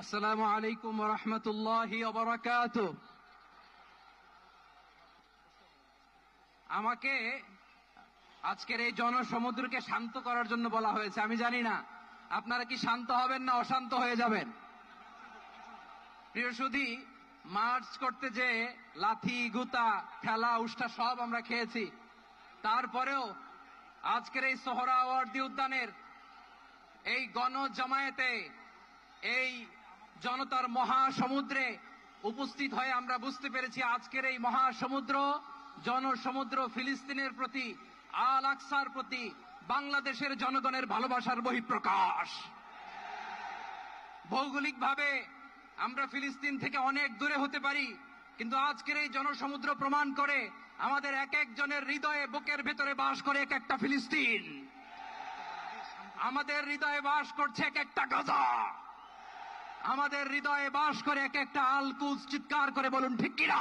আসসালামু আলাইকুম ওয়া রাহমাতুল্লাহি ওয়া বারাকাতুহু। আমাকে আজকের এই জনসমুদ্রকে শান্ত করার জন্য বলা হয়েছে। আমি জানি না আপনারা কি শান্ত হবেন না অশান্ত হয়ে যাবেন। প্রিয় সুধী, মার্চ করতে যে লাথি গুতা ঠেলা উষ্টা সব আমরা খেয়েছি, তারপরেও আজকের এই সোহরাওয়ার্দী উদ্যানের এই গণজামায়াতে এই জনতার মহাসমুদ্রে উপস্থিত হয়ে আমরা বুঝতে পেরেছি আজকের এই মহাসমুদ্র জনসমুদ্র ফিলিস্তিনের প্রতি, আল আকসার প্রতি বাংলাদেশের জনগণের ভালোবাসার বহিঃপ্রকাশ। ভৌগোলিকভাবে আমরা ফিলিস্তিন থেকে অনেক দূরে হতে পারি, কিন্তু আজকের এই জনসমুদ্র প্রমাণ করে আমাদের এক একজনের হৃদয়ে বুকের ভেতরে বাস করে এক একটা ফিলিস্তিন। আমাদের হৃদয়ে বাস করছে এক একটা গাজা, আমাদের হৃদয়ে বাস করে এক একটা আল কুদস। চিৎকার করে বলুন ঠিক কিনা।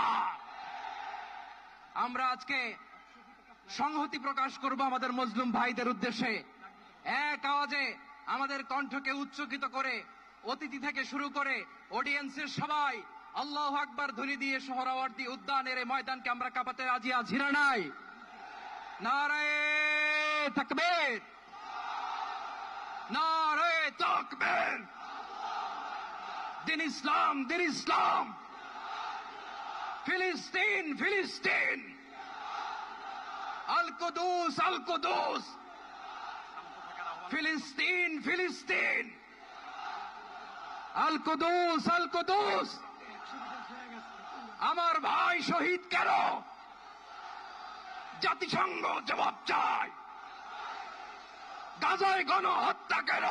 আমরা আজকে সংহতি প্রকাশ করব আমাদের মুসলিম ভাইদের উদ্দেশ্যে। এক আওয়াজে আমাদের কণ্ঠকে উচ্চকিত করে অতিথি থেকে শুরু করে অডিয়েন্সের সবাই আল্লাহু আকবার ধ্বনি দিয়ে সোহরাওয়ার্দী উদ্যানের এই ময়দানকে আমরা কাঁপাতে রাজি আছি না নাই? নারায়ে তাকবীর, নারায়ে তাকবীর। দিন ইসলাম, দিন ইসলাম। ফিলিস্তিন, ফিলিস্তিন। আল কুদুস, আল কুদুস। ফিলিস্তিন, ফিলিস্তিন। আল কুদুস, আল কুদুস। আমার ভাই শহীদ কেন? জাতিসংঘ জবাব চায়। গাজায় গণহত্যা কেন?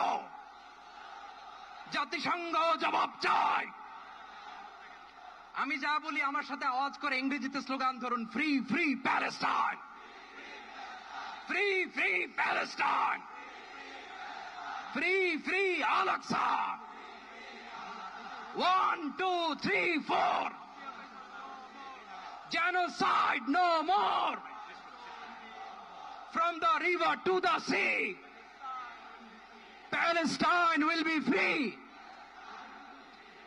জাতিসংঘ জবাব চায়। আমি যা বলি আমার সাথে আওয়াজ করে ইংরেজিতে স্লোগান ধরুন, free free Palestine, free free Palestine, free free Al Aqsa. 1 2 3 4, genocide no more. From the river to the sea, Palestine will be free.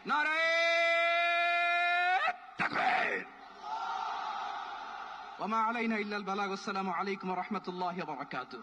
Naraye takbir. Wa ma alayna illa al-balagh. Assalamu alaykum wa rahmatullahi wa barakatuh.